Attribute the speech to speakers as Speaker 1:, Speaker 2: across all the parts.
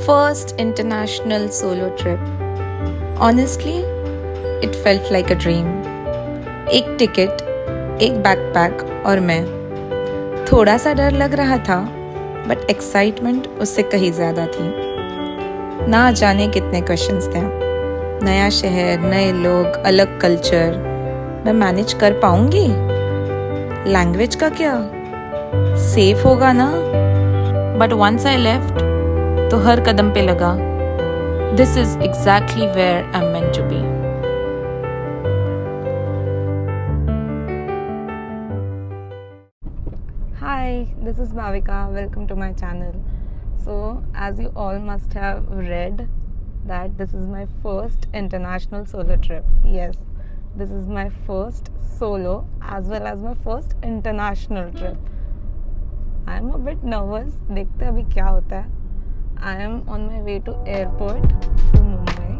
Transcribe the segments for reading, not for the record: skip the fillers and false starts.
Speaker 1: first international solo trip. Honestly, it felt like a dream. एक ticket, एक backpack और मैं. थोड़ा सा डर लग रहा था, बट एक्साइटमेंट उससे कहीं ज़्यादा थी. ना जाने कितने क्वेश्चंस थे. नया शहर, नए लोग, अलग कल्चर. मैं मैनेज कर पाऊंगी? लैंग्वेज का क्या? सेफ होगा ना? बट वंस आई लेफ्ट, तो हर कदम पे लगा, this is exactly where I am meant to be. Hi, this is Bhavika. Welcome to my channel. So, as you all must have read that this is my first international solo trip. Yes, this is my first solo as well as my first international trip. I am a bit nervous. देखते हैं अभी क्या होता है. I am on my way to airport to Mumbai.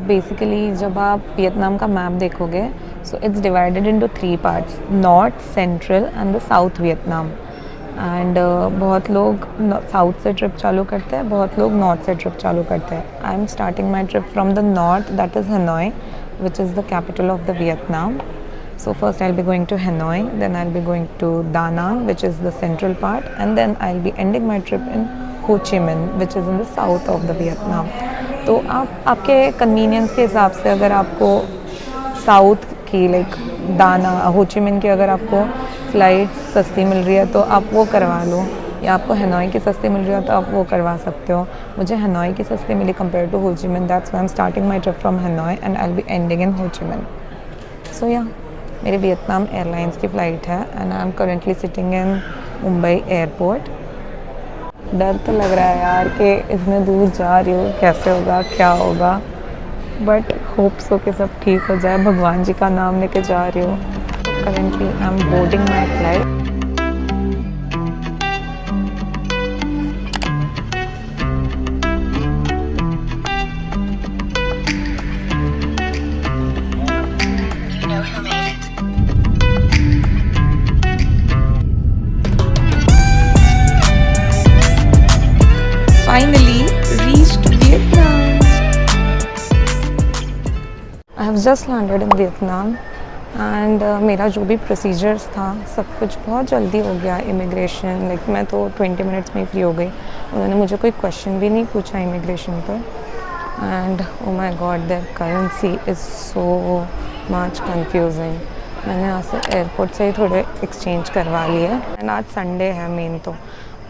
Speaker 1: Basically जब आप Vietnam का map देखोगे, so it's divided into 3 parts, north, central and the south Vietnam. And बहुत लोग साउथ से ट्रिप चालू करते हैं, बहुत लोग नॉर्थ से ट्रिप चालू करते हैं. I am starting my trip from the north, that is Hanoi, which is the capital of the Vietnam. So first I'll be going to Hanoi, then I'll be going to Da Nang, which is the central part, and then I'll be ending my trip in Ho Chi Minh, which is in the south of the Vietnam. तो आप आपके convenience के हिसाब से, अगर आपको south की like दाना हो ची मिन की अगर आपको फ़्लाइट सस्ती मिल रही है तो आप वो करवा लो, या आपको हनोई की सस्ती मिल रही है तो आप वो करवा सकते हो. मुझे हनोई की सस्ती मिली कंपेयर टू हो ची मिन, that's why I am starting my trip from Hanoi and I will be ending in हो ची मिन. सो या मेरी वियतनाम एयरलाइंस की फ़्लाइट है and I am currently sitting in Mumbai airport. डर तो लग रहा है यार कि इतने दूर जा रही हूँ, कैसे होगा, क्या होगा, बट होप्स हो कि सब ठीक हो जाए. भगवान जी का नाम लेके जा रही हूँ. Currently I am boarding my flight. Finally reached Vietnam. I have just landed in Vietnam and मेरा जो भी प्रोसीजर्स था सब कुछ बहुत जल्दी हो गया. इमिग्रेशन लाइक मैं तो 20 मिनट्स में ही फ्री हो गई. उन्होंने मुझे कोई क्वेश्चन भी नहीं पूछा इमिग्रेशन पर. And oh my God, there currency is so much confusing. मैंने यहाँ से एयरपोर्ट से ही थोड़े एक्सचेंज करवा लिए. एंड आज संडे है मेन तो,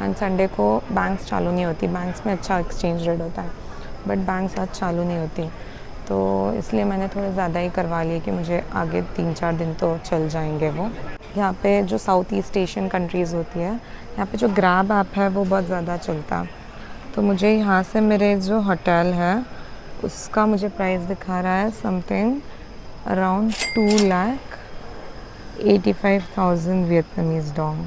Speaker 1: एंड संडे को बैंक्स चालू नहीं होती. बैंक्स में अच्छा एक्सचेंज रेट होता है, बट बैंक्स आज चालू नहीं होती, तो इसलिए मैंने थोड़े ज़्यादा ही करवा लिए कि मुझे आगे 3-4 दिन तो चल जाएंगे वो. यहाँ पे जो साउथ ईस्ट एशियन कंट्रीज़ होती है, यहाँ पे जो ग्रैब ऐप है वो बहुत ज़्यादा चलता है. तो मुझे यहाँ से मेरे जो होटल है उसका मुझे प्राइस दिखा रहा है समथिंग अराउंड 2,85,000 वियतनामीज़ डोंग.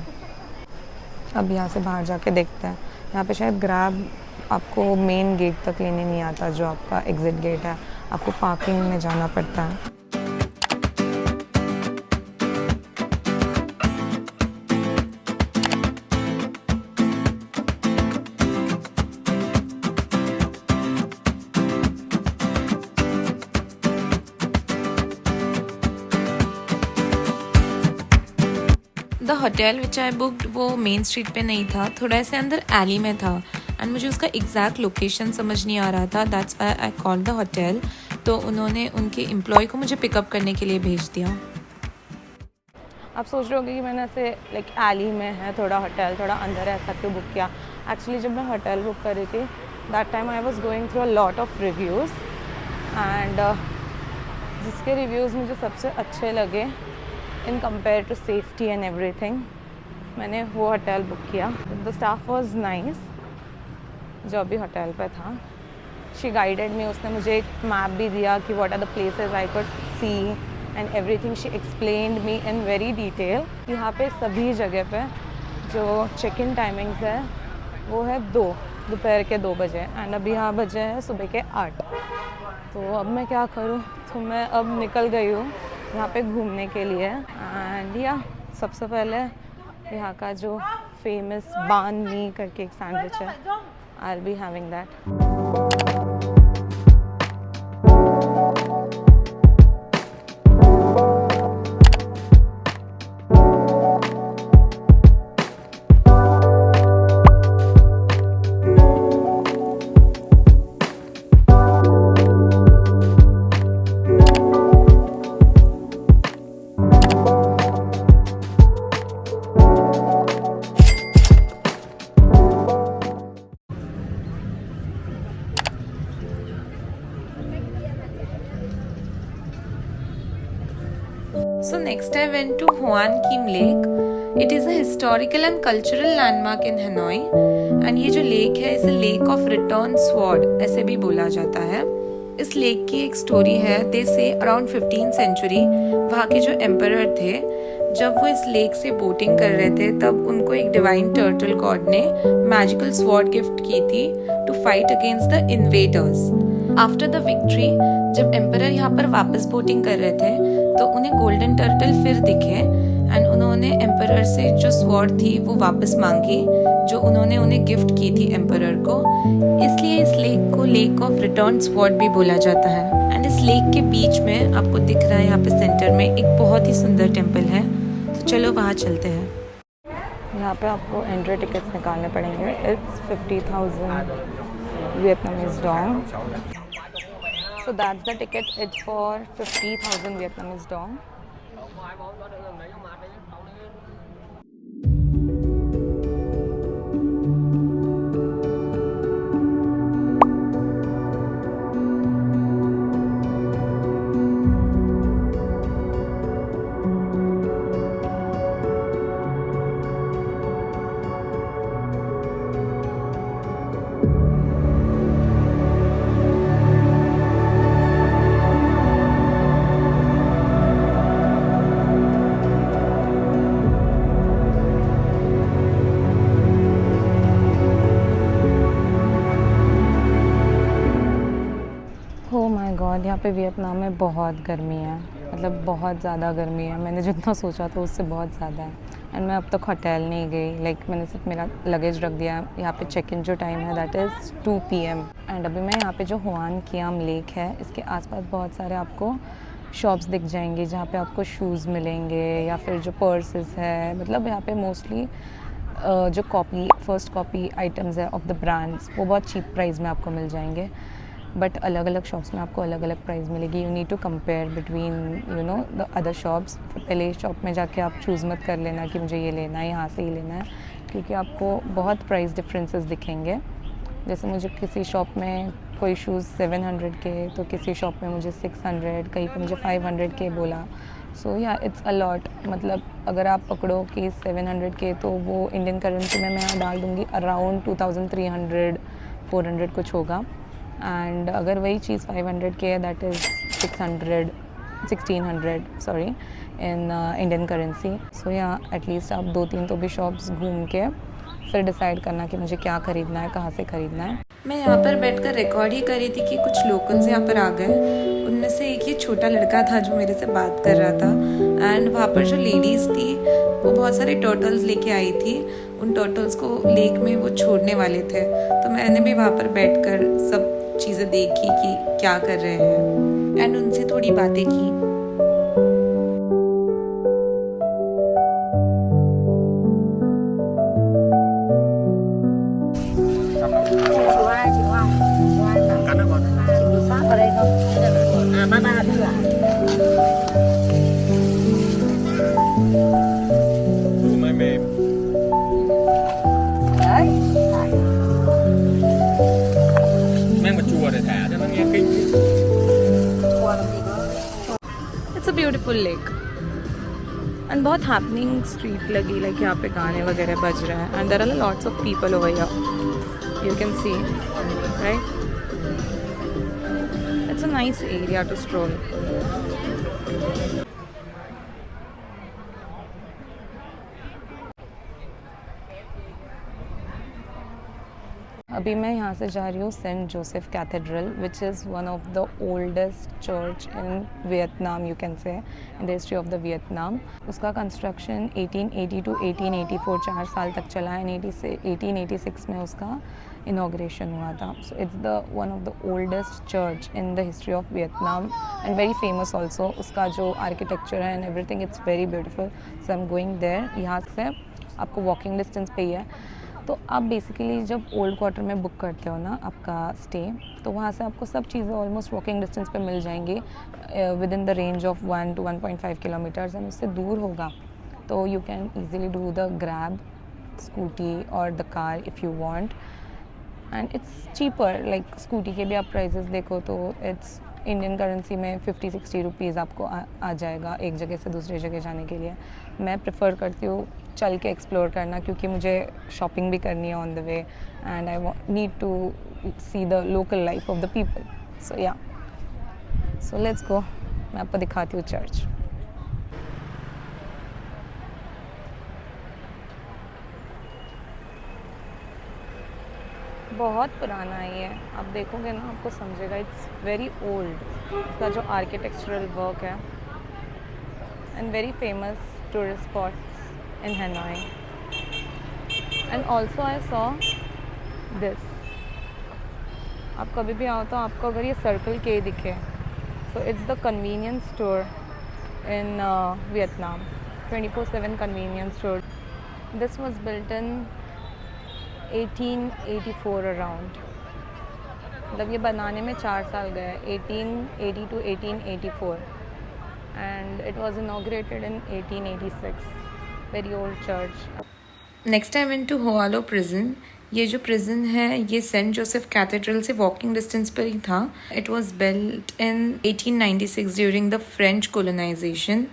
Speaker 1: अब यहाँ से बाहर जाके देखते हैं. यहाँ पे शायद ग्रैब आपको मेन गेट तक लेने नहीं आता, जो आपका एग्ज़िट गेट है. आपको पार्किंग में जाना पड़ता है. The hotel which I booked वो मेन स्ट्रीट पे नहीं था, थोड़ा ऐसे अंदर एली में था, एंड मुझे उसका एग्जैक्ट लोकेशन समझ नहीं आ रहा था. That's why I called the hotel. तो उन्होंने उनके एम्प्लॉय को मुझे पिकअप करने के लिए भेज दिया. आप सोच रहे होंगे कि मैंने ऐसे लाइक एली में है थोड़ा होटल, थोड़ा अंदर है, ऐसा क्यों बुक किया. एक्चुअली जब मैं होटल बुक कर रही थी that time I was going through a lot of reviews, and जिसके रिव्यूज़ मुझे सबसे अच्छे लगे in compare to safety and everything, मैंने वो होटल बुक किया. द स्टाफ वॉज नाइस जो अभी होटल पे था. शी गाइडेड मी, उसने मुझे एक मैप भी दिया कि what are the places I could see and everything. She explained me in very detail. यहाँ पे सभी जगह पे जो चेक इन टाइमिंग्स है वो है दोपहर के 2 बजे, एंड अभी यहाँ बजे हैं सुबह के 8. तो अब मैं क्या करूँ, तो मैं अब निकल गई हूँ यहाँ पे घूमने के लिए। एंड या सबसे पहले यहाँ का जो फेमस बान मी करके एक सैंडविच है, I will be having that. So next I went to Hoan Kim Lake. It is a historical and cultural landmark in Hanoi. And ये जो लेक है इसे लेक ऑफ रिटर्न स्वॉर्ड ऐसे भी बोला जाता है। इस लेक की एक स्टोरी है। दे से अराउंड 15th सेंचुरी वहाँ के जो एम्परर थे, जब वो इस लेक से बोटिंग कर रहे थे तब उनको एक डिवाइन टर्टल गॉड ने मैजिकल स्वॉर्ड गिफ्ट की थी to fight against the invaders. After the victory जब एम्परर यहाँ पर वापस बोटिंग कर रहे थे तो उन्हें गोल्डन टर्टल फिर दिखे एंड उन्होंने एम्परर से जो स्वॉर्ड थी वो वापस मांगी जो उन्होंने उन्हें गिफ्ट की थी एम्परर को। इसलिए इस लेक को लेक ऑफ रिटर्न स्वॉर्ड भी बोला जाता है। एंड इस लेक के बीच में आपको दिख रहा है यहाँ पे सेंटर में एक बहुत ही सुंदर टेम्पल है, तो चलो वहाँ चलते हैं। यहाँ पे आपको एंट्री टिकट्स निकालने पड़ेंगे। It's 50,000 Vietnamese dong. So that's the ticket. It's for 50,000 Vietnamese dong. हो माय गॉड, यहाँ पे वियतनाम में बहुत गर्मी है, मतलब बहुत ज़्यादा गर्मी है। मैंने जितना सोचा था उससे बहुत ज़्यादा है। एंड मैं अब तक होटल नहीं गई, लाइक मैंने सिर्फ मेरा लगेज रख दिया। यहाँ पे चेक इन जो टाइम है दैट इज़ 2 PM। एंड अभी मैं यहाँ पे जो होआन कियाम लेक है इसके आसपास बहुत सारे आपको शॉप्स दिख जाएंगे जहाँ पे आपको शूज़ मिलेंगे या फिर जो पर्सेस है। मतलब यहाँ पे मोस्टली जो फर्स्ट कॉपी आइटम्स है ऑफ द ब्रांड्स वो बहुत चीप प्राइस में आपको मिल जाएंगे। बट अलग अलग शॉप्स में आपको अलग अलग प्राइस मिलेगी। You need to compare between the other shops. पहले शॉप में जाके आप चूज़ मत कर लेना कि मुझे ये लेना है, यहाँ से ही लेना है, क्योंकि आपको बहुत प्राइस डिफरेंसेस दिखेंगे। जैसे मुझे किसी शॉप में कोई शूज़ 700 के, तो किसी शॉप में मुझे 600, कहीं पे मुझे 500 के बोला। सो या इट्स अ लॉट। मतलब अगर आप पकड़ो कि 700 के, तो वो इंडियन करेंसी में मैं यहाँ डाल दूँगी अराउंड 2300 400 कुछ होगा। एंड अगर वही चीज़ 500 के है that is 1600 sorry in Indian currency. So या एटलीस्ट आप 2-3 तो भी शॉप्स घूम के फिर डिसाइड करना कि मुझे क्या ख़रीदना है, कहाँ से ख़रीदना है। मैं यहाँ पर बैठकर रिकॉर्ड ही कर रही थी कि कुछ लोकल्स यहाँ पर आ गए। उनमें से एक ये छोटा लड़का था जो मेरे से बात कर रहा था। एंड वहाँ पर जो लेडीज़ थी वो बहुत सारे टर्टल्स लेके आई थी। उन टर्टल्स को लेक में वो छोड़ने वाले थे, तो मैंने भी वहाँ पर बैठकर सब चीज़ें देखी कि क्या कर रहे हैं एंड उनसे थोड़ी बातें की। It's a beautiful lake and बहुत हैपनिंग स्ट्रीट लगी, लाइक यहाँ पे गाने वगैरह बज रहे हैं and there are lots of people over here, you can see right. It's a nice area to stroll. अभी मैं यहाँ से जा रही हूँ Saint Joseph cathedral, which is one of the oldest church in Vietnam, you can say in the history of the Vietnam. उसका construction 1880 to 1884 4 साल तक चला है। 1886 में उसका इनाग्रेशन हुआ था। So it's the one of the oldest church in the history of Vietnam and very famous also. उसका जो आर्किटेक्चर है and everything, it's very beautiful. So I am going there. यहाँ से आपको वॉकिंग डिस्टेंस पे ही है। तो आप बेसिकली जब ओल्ड क्वार्टर में बुक करते हो ना आपका स्टे, तो वहाँ से आपको सब चीज़ें ऑलमोस्ट वॉकिंग डिस्टेंस पे मिल जाएंगी within the range of 1 to 1.5 kilometres. And उससे दूर होगा तो you can easily do the Grab scooty और the car if you want, and it's cheaper. Like scooty के भी आप प्राइसेस देखो तो इट्स इंडियन करेंसी में 50-60 रुपीज़ आपको आ जाएगा एक जगह से दूसरी जगह जाने के लिए। मैं प्रेफर करती हूँ चल के एक्सप्लोर करना, क्योंकि मुझे शॉपिंग भी करनी है on the way and I need to see the local life of the people. So yeah, so let's go. मैं आपको दिखाती हूँ चर्च। बहुत पुराना है ये, आप देखोगे ना आपको समझेगा, इट्स वेरी ओल्ड। इसका जो आर्किटेक्चरल वर्क है and very famous tourist spots in Hanoi. And also I saw this. आप कभी भी आओ तो आपको अगर ये सर्कल के दिखे, सो it's the convenience store in Vietnam, 24/7 convenience store. This was built in 1884 around. मतलब ये बनाने में 4 साल गए, 1880 to 1884, and it was inaugurated in 1886। Very old church. Next I went to Hoa Lo prison. ये जो प्रिजन है ये सेंट जोसेफ कैथेड्रल से वॉकिंग डिस्टेंस पर ही था। It was built in 1896 during the French colonisation.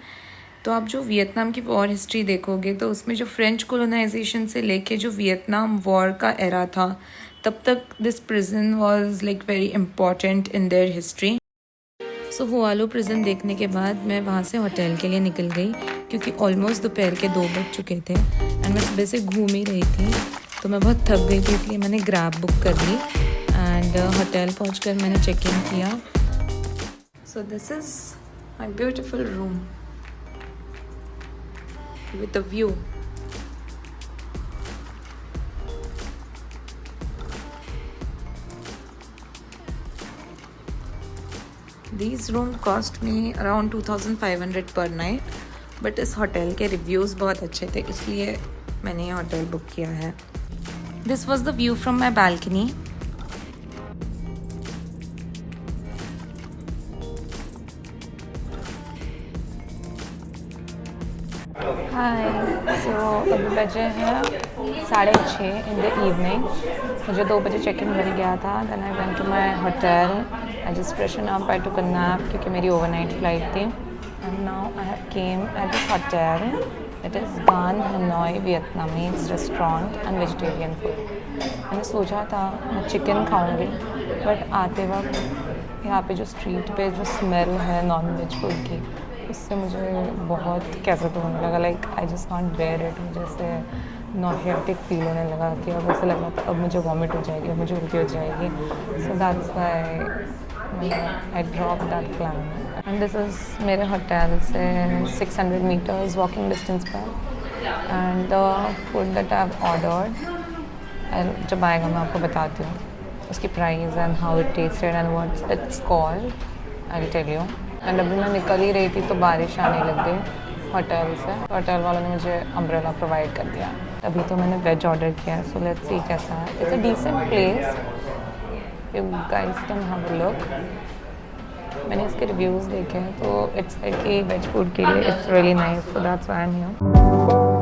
Speaker 1: तो आप जो वियतनाम की वॉर हिस्ट्री देखोगे तो उसमें जो फ्रेंच कोलोनाइजेशन से लेके जो वियतनाम वॉर का एरा था, तब तक this prison was like very important in their history. So Hoa Lo prison देखने के बाद मैं वहाँ से होटल के लिए निकल गई, क्योंकि ऑलमोस्ट दोपहर के 2 बज चुके थे एंड मैं सुबह से घूम ही रही थी, तो मैं बहुत थक गई थी, इसलिए मैंने ग्रैब बुक कर ली एंड होटल पहुँचकर मैंने चेक इन किया। So this is my beautiful room with a view. These rooms cost me around 2500 per night, but इस होटल के रिव्यूज़ बहुत अच्छे थे, इसलिए मैंने ये होटल बुक किया है। This was the view from my balcony. हाय, सो अभी बजे हैं 6:30 इन द इवनिंग। मुझे 2 बजे चेक इन मिल गया था। Then I went to my hotel. I just freshen up, I took a nap क्योंकि मेरी ओवरनाइट फ्लाइट थी। And now I have came at this hotel. It is Gan Hanoi Vietnamese restaurant and vegetarian food. मैंने सोचा था मैं chicken खाऊंगी, but आते वक्त यहाँ पे जो स्ट्रीट पे जो स्मेल है नॉन वेज फूड की, उससे मुझे बहुत कैसा तो होने लगा। Like I just can't bear it. मुझे से नॉटिक फील होने लगा कि अब ऐसा लग रहा था अब मुझे वॉमिट हो जाएगी, अब मुझे उल्टी हो जाएगी। So that's why I drop that plan. And this is मेरे होटल से 600 मीटर्स वॉकिंग डिस्टेंस पर। And the food that I have ordered, जब आएगा मैं आपको बताती हूँ उसकी price and how it tested and what's its called, I will tell you. And अभी मैं निकल ही रही थी तो बारिश आने लग गई होटल से। होटल वालों ने मुझे अम्ब्रेला प्रोवाइड कर दिया। अभी तो मैंने वेज ऑर्डर किया है, सो लेट्स सी कैसा है। It's a decent place, you guys can have a look. मैंने इसके रिव्यूज़ देखे हैं तो इट्स लाइक वेज फूड के लिए it's really nice, so that's why I am here.